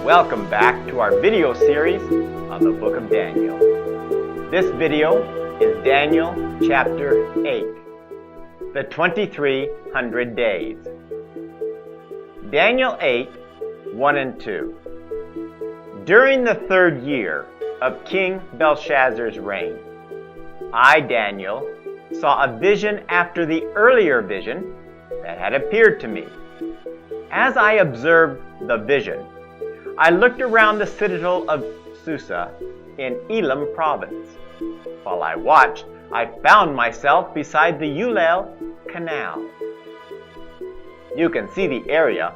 Welcome back to our video series on the book of Daniel. This video is Daniel chapter 8, the 2300 days. Daniel 8, 1 and 2. During the third year of King Belshazzar's reign, I, Daniel, saw a vision after the earlier vision that had appeared to me. As I observed the vision, I looked around the citadel of Susa in Elam province. While I watched, I found myself beside the Ulai Canal. You can see the area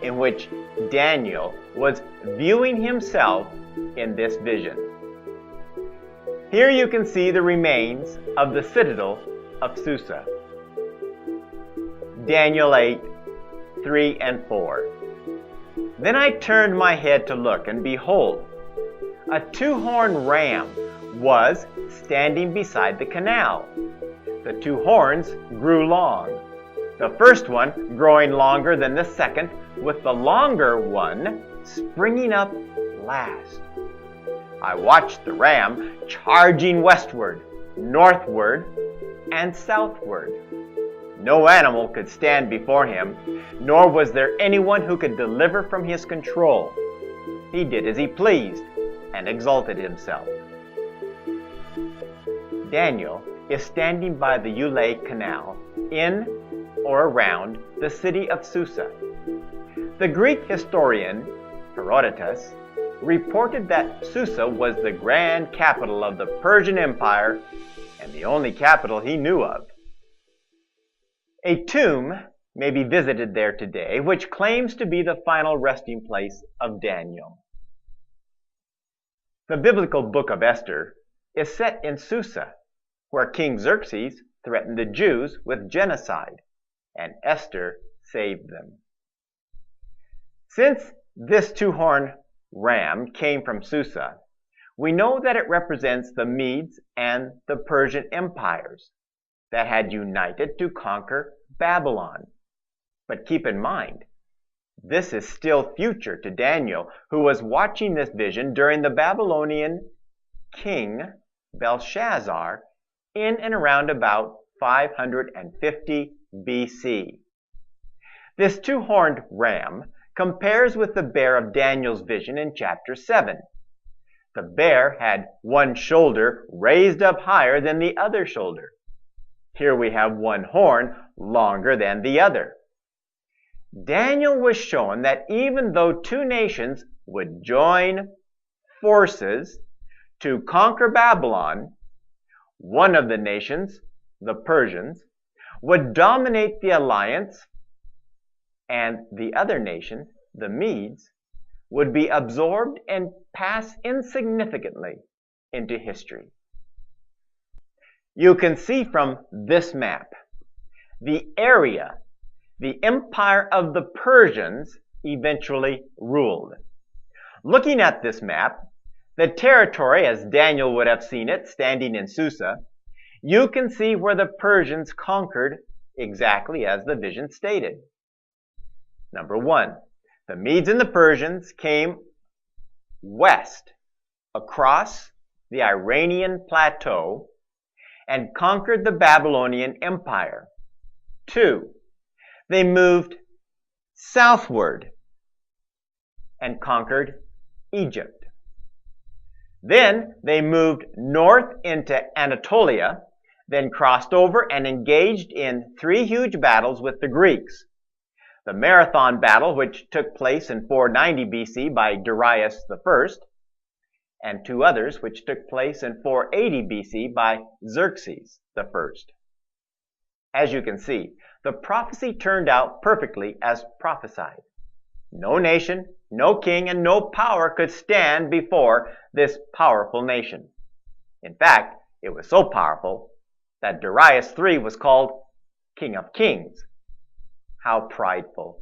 in which Daniel was viewing himself in this vision. Here you can see the remains of the citadel of Susa. Daniel 8, 3 and 4. Then I turned my head to look, and behold, a two-horned ram was standing beside the canal. The two horns grew long, the first one growing longer than the second, with the longer one springing up last. I watched the ram charging westward, northward, and southward. No animal could stand before him, nor was there anyone who could deliver from his control. He did as he pleased and exalted himself. Daniel is standing by the Ulai Canal in or around the city of Susa. The Greek historian Herodotus reported that Susa was the grand capital of the Persian Empire and the only capital he knew of. A tomb may be visited there today, which claims to be the final resting place of Daniel. The biblical book of Esther is set in Susa, where King Xerxes threatened the Jews with genocide, and Esther saved them. Since this two-horned ram came from Susa, we know that it represents the Medes and the Persian empires that had united to conquer Babylon. But keep in mind, this is still future to Daniel, who was watching this vision during the Babylonian king Belshazzar in and around about 550 BC. This two-horned ram compares with the bear of Daniel's vision in chapter 7. The bear had one shoulder raised up higher than the other shoulder. Here we have one horn longer than the other. Daniel was shown that even though two nations would join forces to conquer Babylon, one of the nations, the Persians, would dominate the alliance, and the other nation, the Medes, would be absorbed and pass insignificantly into history. You can see from this map the area the empire of the Persians eventually ruled. Looking at this map, the territory as Daniel would have seen it standing in Susa, you can see where the Persians conquered exactly as the vision stated. Number 1, the Medes and the Persians came west across the Iranian plateau and conquered the Babylonian Empire. 2, they moved southward and conquered Egypt. Then they moved north into Anatolia, then crossed over and engaged in 3 huge battles with the Greeks. The Marathon battle, which took place in 490 BC by Darius I, and 2 others which took place in 480 BC by Xerxes I. As you can see, the prophecy turned out perfectly as prophesied. No nation, no king, and no power could stand before this powerful nation. In fact, it was so powerful that Darius III was called King of Kings. How prideful!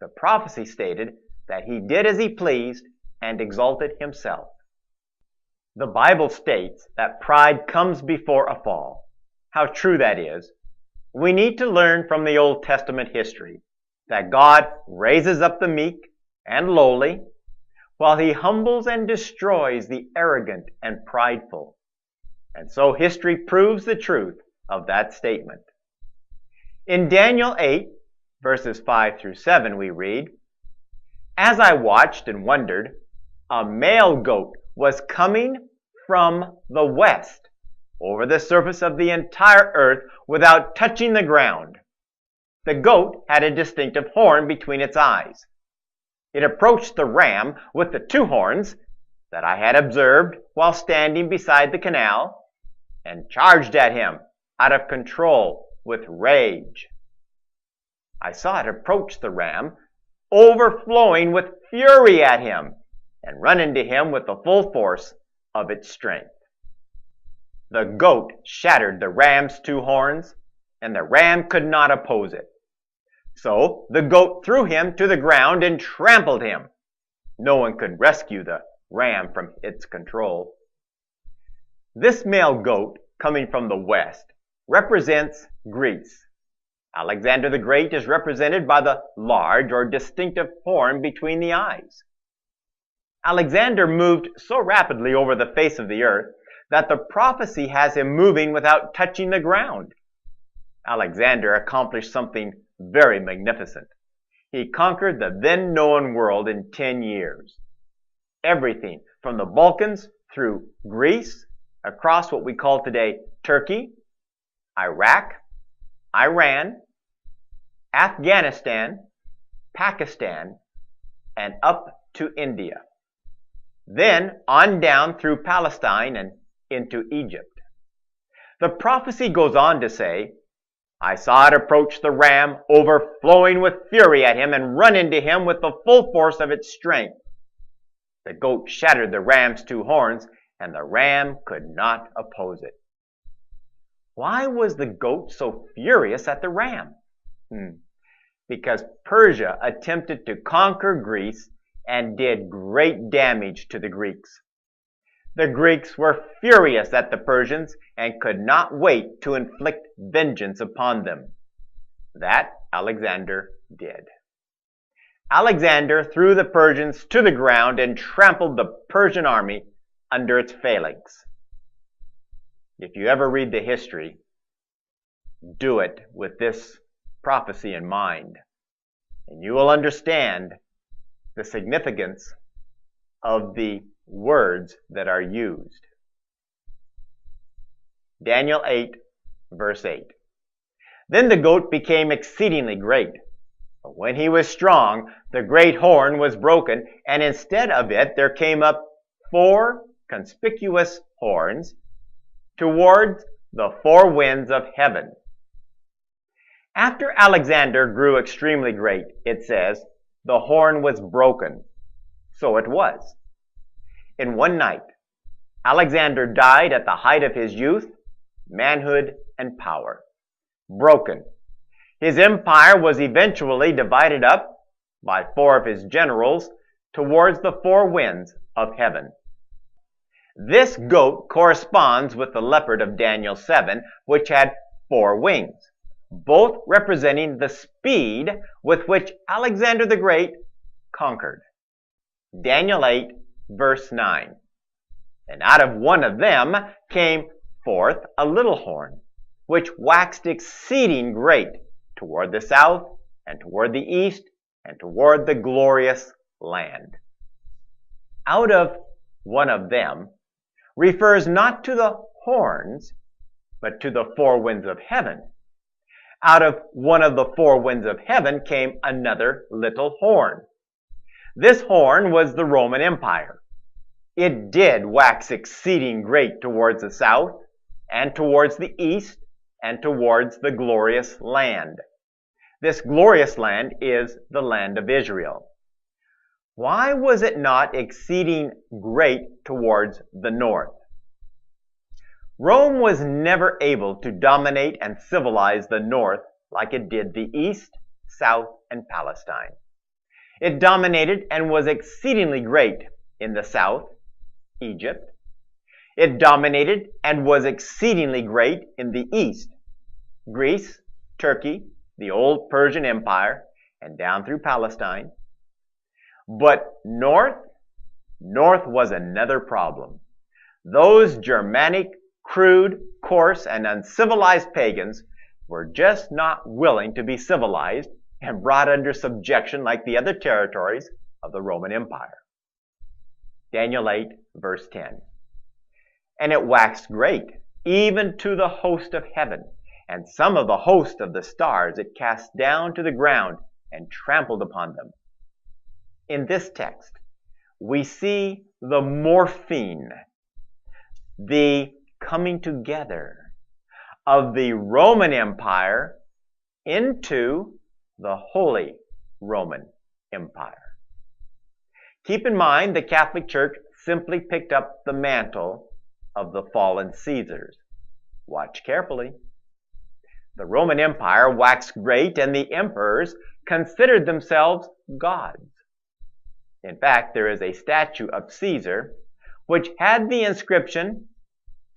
The prophecy stated that he did as he pleased and exalted himself. The Bible states that pride comes before a fall. How true that is. We need to learn from the Old Testament history that God raises up the meek and lowly, while he humbles and destroys the arrogant and prideful. And so history proves the truth of that statement. In Daniel 8, verses 5 through 7, we read, "As I watched and wondered, a male goat was coming from the west over the surface of the entire earth without touching the ground. The goat had a distinctive horn between its eyes. It approached the ram with the two horns that I had observed while standing beside the canal and charged at him out of control with rage. I saw it approach the ram, overflowing with fury at him, and run into him with the full force of its strength. The goat shattered the ram's two horns, and the ram could not oppose it. So the goat threw him to the ground and trampled him. No one could rescue the ram from its control." This male goat, coming from the west, represents Greece. Alexander the Great is represented by the large or distinctive horn between the eyes. Alexander moved so rapidly over the face of the earth that the prophecy has him moving without touching the ground. Alexander accomplished something very magnificent. He conquered the then known world in 10 years. Everything from the Balkans through Greece, across what we call today Turkey, Iraq, Iran, Afghanistan, Pakistan, and up to India. Then on down through Palestine and into Egypt. The prophecy goes on to say, "I saw it approach the ram, overflowing with fury at him, and run into him with the full force of its strength. The goat shattered the ram's two horns, and the ram could not oppose it." Why was the goat so furious at the ram? Because Persia attempted to conquer Greece and did great damage to the Greeks. The Greeks were furious at the Persians and could not wait to inflict vengeance upon them. That Alexander did. Alexander threw the Persians to the ground and trampled the Persian army under its phalanx. If you ever read the history, do it with this prophecy in mind, and you will understand the significance of the words that are used. Daniel 8, verse 8. "Then the goat became exceedingly great. But when he was strong, the great horn was broken, and instead of it there came up 4 conspicuous horns towards the 4 winds of heaven." After Alexander grew extremely great, it says, the horn was broken. So it was. In one night, Alexander died at the height of his youth, manhood, and power. Broken. His empire was eventually divided up by 4 of his generals towards the 4 winds of heaven. This goat corresponds with the leopard of Daniel 7, which had 4 wings, both representing the speed with which Alexander the Great conquered. Daniel 8, verse 9. "And out of one of them came forth a little horn, which waxed exceeding great toward the south, and toward the east, and toward the glorious land." "Out of one of them" refers not to the horns, but to the 4 winds of heaven. Out of one of the 4 winds of heaven came another little horn. This horn was the Roman Empire. It did wax exceeding great towards the south, and towards the east, and towards the glorious land. This glorious land is the land of Israel. Why was it not exceeding great towards the north? Rome was never able to dominate and civilize the north like it did the east, south, and Palestine. It dominated and was exceedingly great in the south, Egypt. It dominated and was exceedingly great in the east, Greece, Turkey, the old Persian Empire, and down through Palestine. But north North was another problem. Those Germanic, crude, coarse, and uncivilized pagans were just not willing to be civilized and brought under subjection like the other territories of the Roman Empire. Daniel 8, verse 10. And it waxed great, even to the host of heaven, and some of the host of the stars it cast down to the ground and trampled upon them. In this text, we see the morphine, the coming together of the Roman Empire into the Holy Roman Empire. Keep in mind, the Catholic Church simply picked up the mantle of the fallen Caesars. Watch carefully. The Roman Empire waxed great, and the emperors considered themselves gods. In fact, there is a statue of Caesar which had the inscription,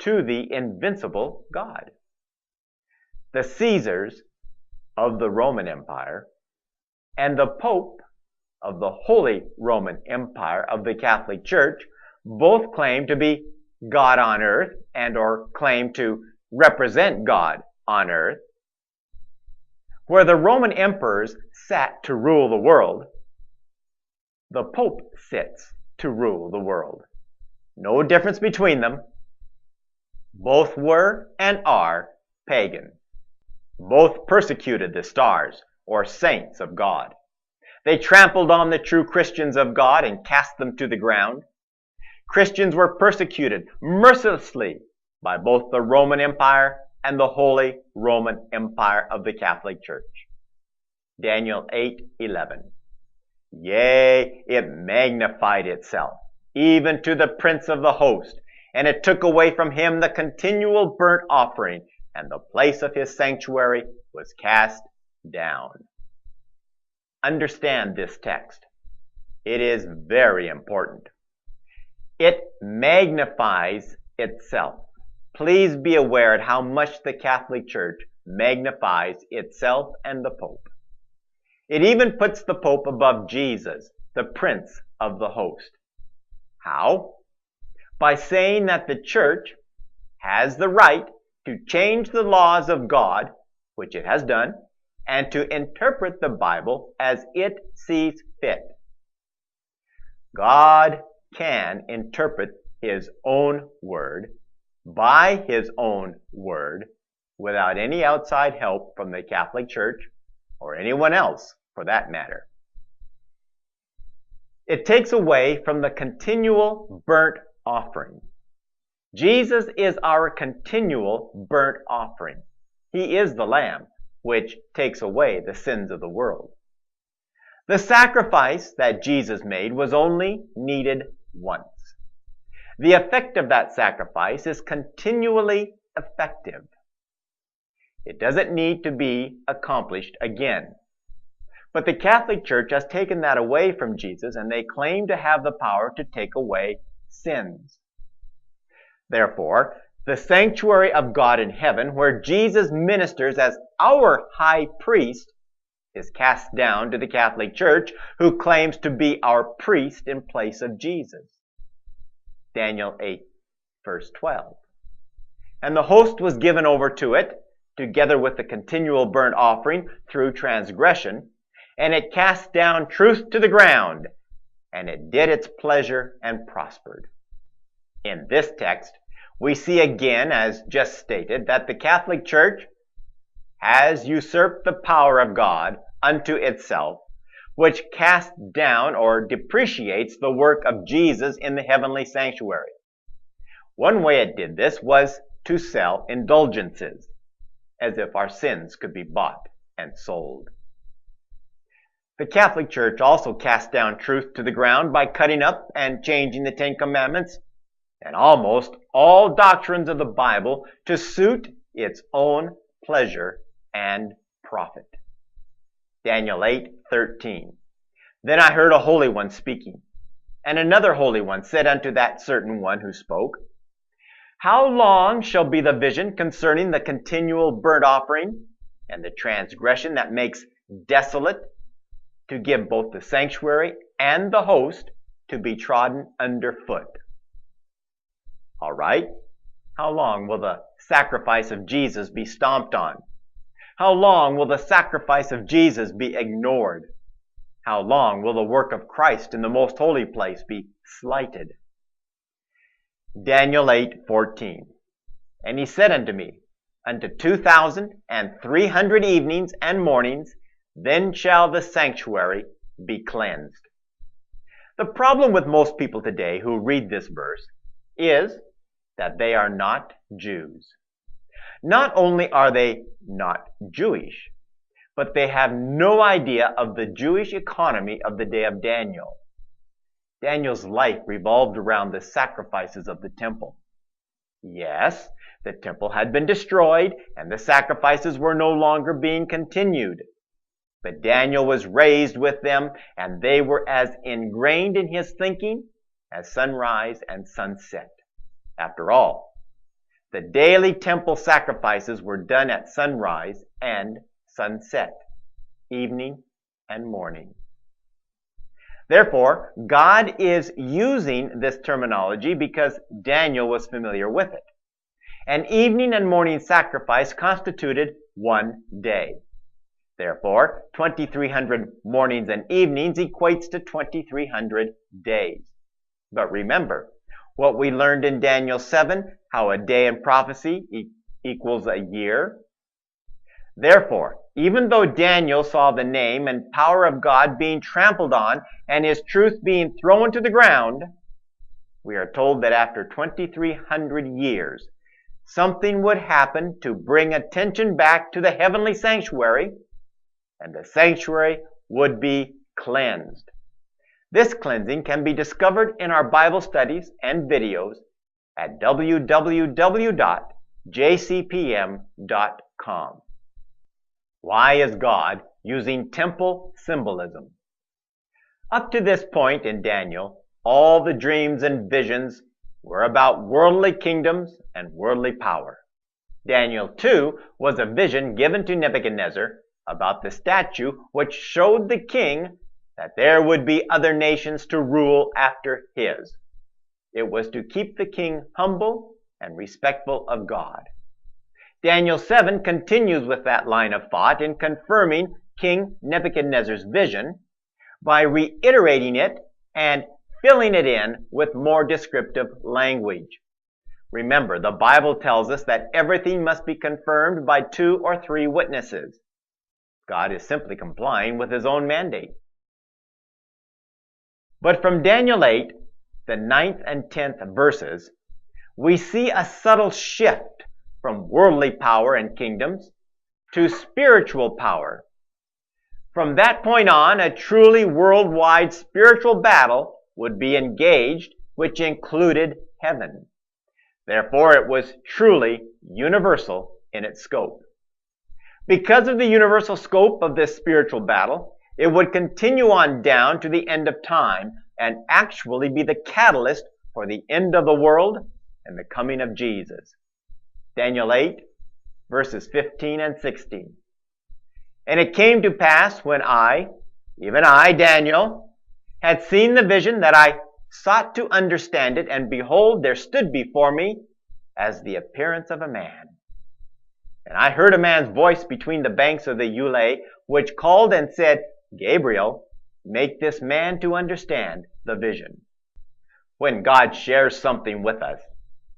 "To the invincible God." The Caesars of the Roman Empire and the Pope of the Holy Roman Empire of the Catholic Church both claim to be God on earth and or claim to represent God on earth. Where the Roman emperors sat to rule the world, the Pope sits to rule the world. No difference between them. Both were and are pagan. Both persecuted the stars, or saints of God. They trampled on the true Christians of God and cast them to the ground. Christians were persecuted mercilessly by both the Roman Empire and the Holy Roman Empire of the Catholic Church. Daniel 8:11. Yea, it magnified itself, even to the prince of the host, and it took away from him the continual burnt offering, and the place of his sanctuary was cast down. Understand this text. It is very important. It magnifies itself. Please be aware of how much the Catholic Church magnifies itself and the Pope. It even puts the Pope above Jesus, the Prince of the Host. How? By saying that the Church has the right to change the laws of God, which it has done, and to interpret the Bible as it sees fit. God can interpret His own word by His own word without any outside help from the Catholic Church or anyone else for that matter. It takes away from the continual burnt offering. Jesus is our continual burnt offering. He is the Lamb which takes away the sins of the world. The sacrifice that Jesus made was only needed once. The effect of that sacrifice is continually effective. It doesn't need to be accomplished again. But the Catholic Church has taken that away from Jesus, and they claim to have the power to take away sins. Therefore, the sanctuary of God in heaven, where Jesus ministers as our high priest, is cast down to the Catholic Church, who claims to be our priest in place of Jesus. Daniel 8, verse 12. And the host was given over to it, together with the continual burnt offering through transgression, and it cast down truth to the ground, and it did its pleasure and prospered. In this text, we see again, as just stated, that the Catholic Church has usurped the power of God unto itself, which casts down or depreciates the work of Jesus in the heavenly sanctuary. One way it did this was to sell indulgences, as if our sins could be bought and sold. The Catholic Church also cast down truth to the ground by cutting up and changing the Ten Commandments and almost all doctrines of the Bible to suit its own pleasure and profit. Daniel 8:13. Then I heard a holy one speaking, and another holy one said unto that certain one who spoke, How long shall be the vision concerning the continual burnt offering and the transgression that makes desolate, to give both the sanctuary and the host to be trodden underfoot. All right, how long will the sacrifice of Jesus be stomped on? How long will the sacrifice of Jesus be ignored? How long will the work of Christ in the most holy place be slighted? Daniel 8:14. And he said unto me, unto 2,300 evenings and mornings, then shall the sanctuary be cleansed. The problem with most people today who read this verse is that they are not Jews. Not only are they not Jewish, but they have no idea of the Jewish economy of the day of Daniel. Daniel's life revolved around the sacrifices of the temple. Yes, the temple had been destroyed and the sacrifices were no longer being continued. But Daniel was raised with them, and they were as ingrained in his thinking as sunrise and sunset. After all, the daily temple sacrifices were done at sunrise and sunset, evening and morning. Therefore, God is using this terminology because Daniel was familiar with it. An evening and morning sacrifice constituted one day. Therefore, 2,300 mornings and evenings equates to 2,300 days. But remember what we learned in Daniel 7, how a day in prophecy equals a year. Therefore, even though Daniel saw the name and power of God being trampled on and his truth being thrown to the ground, we are told that after 2,300 years, something would happen to bring attention back to the heavenly sanctuary, and the sanctuary would be cleansed. This cleansing can be discovered in our Bible studies and videos at www.jcpm.com. Why is God using temple symbolism? Up to this point in Daniel, all the dreams and visions were about worldly kingdoms and worldly power. Daniel 2 was a vision given to Nebuchadnezzar about the statue which showed the king that there would be other nations to rule after his. It was to keep the king humble and respectful of God. Daniel 7 continues with that line of thought in confirming King Nebuchadnezzar's vision by reiterating it and filling it in with more descriptive language. Remember, the Bible tells us that everything must be confirmed by 2 or 3 witnesses. God is simply complying with his own mandate. But from Daniel 8, the 9th and 10th verses, we see a subtle shift from worldly power and kingdoms to spiritual power. From that point on, a truly worldwide spiritual battle would be engaged, which included heaven. Therefore, it was truly universal in its scope. Because of the universal scope of this spiritual battle, it would continue on down to the end of time and actually be the catalyst for the end of the world and the coming of Jesus. Daniel 8, verses 15 and 16. And it came to pass when I, even I, Daniel, had seen the vision that I sought to understand it, and behold, there stood before me as the appearance of a man. And I heard a man's voice between the banks of the Ulai, which called and said, Gabriel, make this man to understand the vision. When God shares something with us,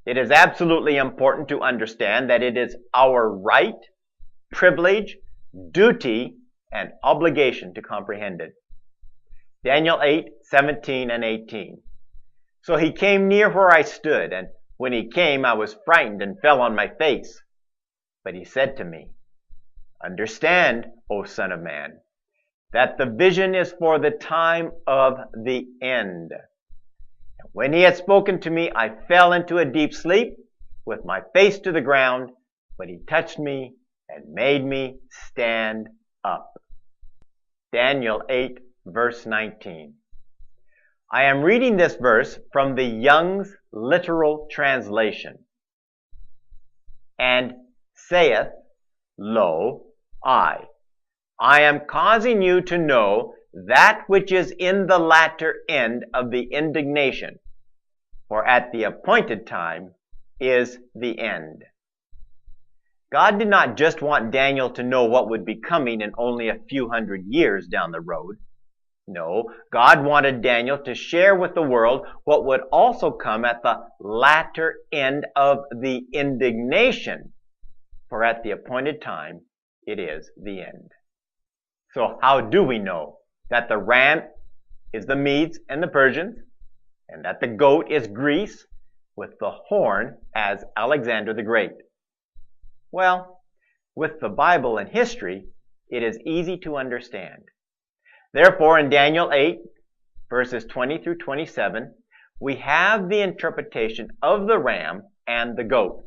it is absolutely important to understand that it is our right, privilege, duty, and obligation to comprehend it. Daniel 8, 17 and 18. So he came near where I stood, and when he came, I was frightened and fell on my face. But he said to me, Understand, O Son of Man, that the vision is for the time of the end. When he had spoken to me, I fell into a deep sleep with my face to the ground, but he touched me and made me stand up. Daniel 8, verse 19. I am reading this verse from the Young's Literal Translation. And saith, Lo, I am causing you to know that which is in the latter end of the indignation, for at the appointed time is the end. God did not just want Daniel to know what would be coming in only a few hundred years down the road. No, God wanted Daniel to share with the world what would also come at the latter end of the indignation, for at the appointed time it is the end. So how do we know that the ram is the Medes and the Persians, and that the goat is Greece, with the horn as Alexander the Great? Well, with the Bible and history, it is easy to understand. Therefore, in Daniel 8, verses 20 through 27, we have the interpretation of the ram and the goat.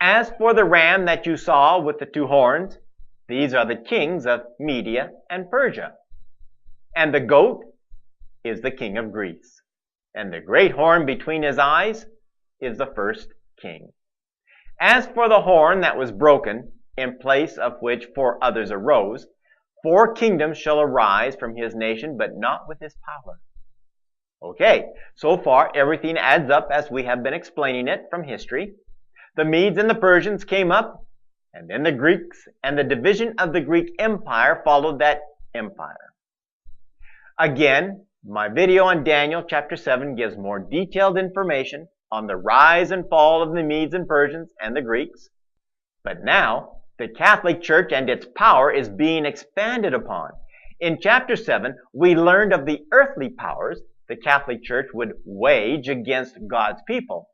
As for the ram that you saw with the two horns, these are the kings of Media and Persia. And the goat is the king of Greece. And the great horn between his eyes is the first king. As for the horn that was broken, in place of which 4 others arose, 4 kingdoms shall arise from his nation, but not with his power. Okay, so far everything adds up as we have been explaining it from history. The Medes and the Persians came up, and then the Greeks, and the division of the Greek Empire followed that empire. Again, my video on Daniel chapter 7 gives more detailed information on the rise and fall of the Medes and Persians and the Greeks. But now, the Catholic Church and its power is being expanded upon. In chapter 7, we learned of the earthly powers the Catholic Church would wage against God's people.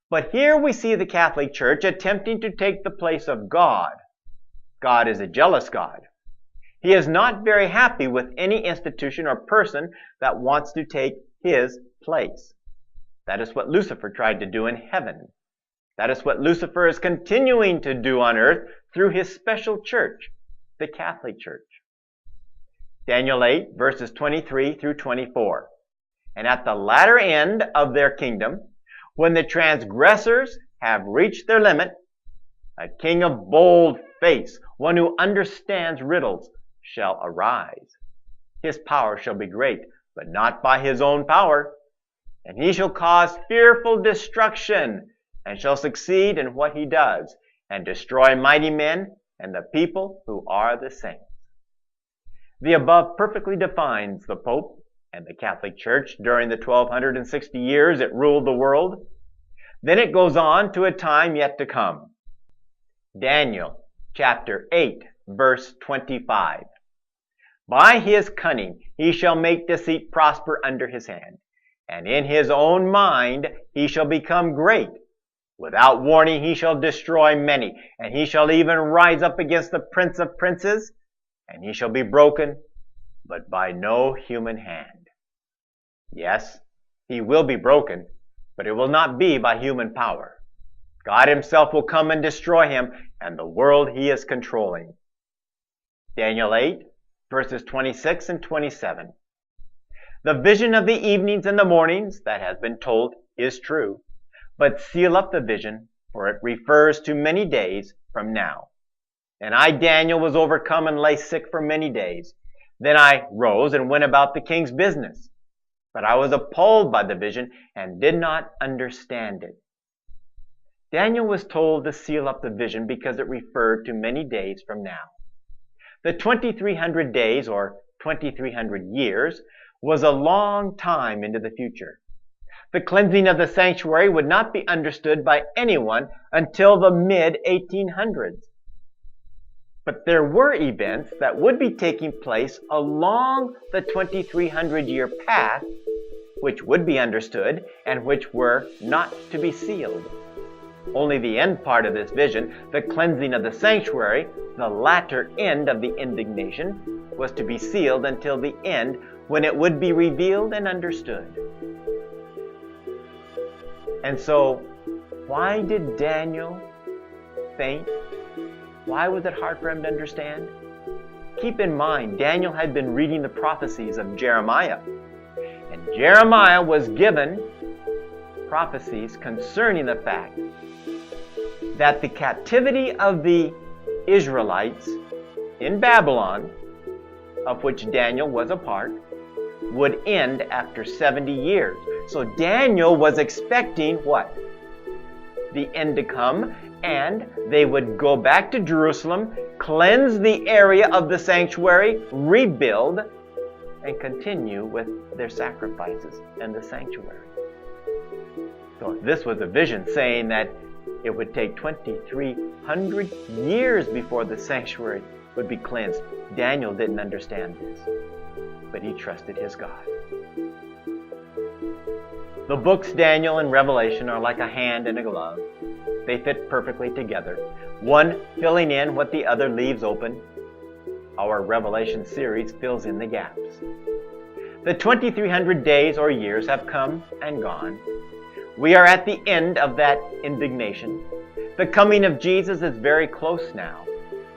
But here we see the Catholic Church attempting to take the place of God. God is a jealous God. He is not very happy with any institution or person that wants to take his place. That is what Lucifer tried to do in heaven. That is what Lucifer is continuing to do on earth through his special church, the Catholic Church. Daniel 8, verses 23 through 24. And at the latter end of their kingdom, when the transgressors have reached their limit, a king of bold face, one who understands riddles, shall arise. His power shall be great, but not by his own power. And he shall cause fearful destruction, and shall succeed in what he does, and destroy mighty men and the people who are the saints. The above perfectly defines the Pope and the Catholic Church during the 1260 years it ruled the world. Then it goes on to a time yet to come. Daniel chapter 8, verse 25. By his cunning he shall make deceit prosper under his hand, and in his own mind he shall become great. Without warning he shall destroy many, and he shall even rise up against the Prince of Princes, and he shall be broken, but by no human hand. Yes, he will be broken, but it will not be by human power. God himself will come and destroy him and the world he is controlling. Daniel 8, verses 26 and 27. The vision of the evenings and the mornings that has been told is true, but seal up the vision, for it refers to many days from now. And I, Daniel, was overcome and lay sick for many days. Then I rose and went about the king's business. But I was appalled by the vision and did not understand it. Daniel was told to seal up the vision because it referred to many days from now. The 2300 days, or 2300 years, was a long time into the future. The cleansing of the sanctuary would not be understood by anyone until the mid-1800s. But there were events that would be taking place along the 2300-year path which would be understood and which were not to be sealed. Only the end part of this vision, the cleansing of the sanctuary, the latter end of the indignation, was to be sealed until the end, when it would be revealed and understood. And so, why did Daniel faint? Why was it hard for him to understand? Keep in mind, Daniel had been reading the prophecies of Jeremiah. And Jeremiah was given prophecies concerning the fact that the captivity of the Israelites in Babylon of which Daniel was a part, would end after 70 years. So Daniel was expecting what? The end to come, and they would go back to Jerusalem, cleanse the area of the sanctuary, rebuild, and continue with their sacrifices in the sanctuary. So this was a vision saying that it would take 2,300 years before the sanctuary would be cleansed. Daniel didn't understand this, but he trusted his God. The books Daniel and Revelation are like a hand and a glove. They fit perfectly together, one filling in what the other leaves open. Our Revelation series fills in the gaps. The 2,300 days or years have come and gone. We are at the end of that indignation. The coming of Jesus is very close now.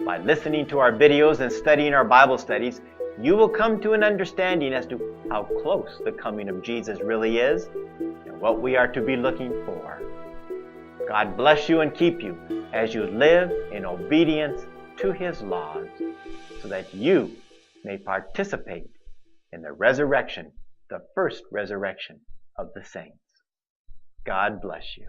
By listening to our videos and studying our Bible studies, you will come to an understanding as to how close the coming of Jesus really is and what we are to be looking for. God bless you and keep you as you live in obedience to His laws, so that you may participate in the resurrection, the first resurrection of the saints. God bless you.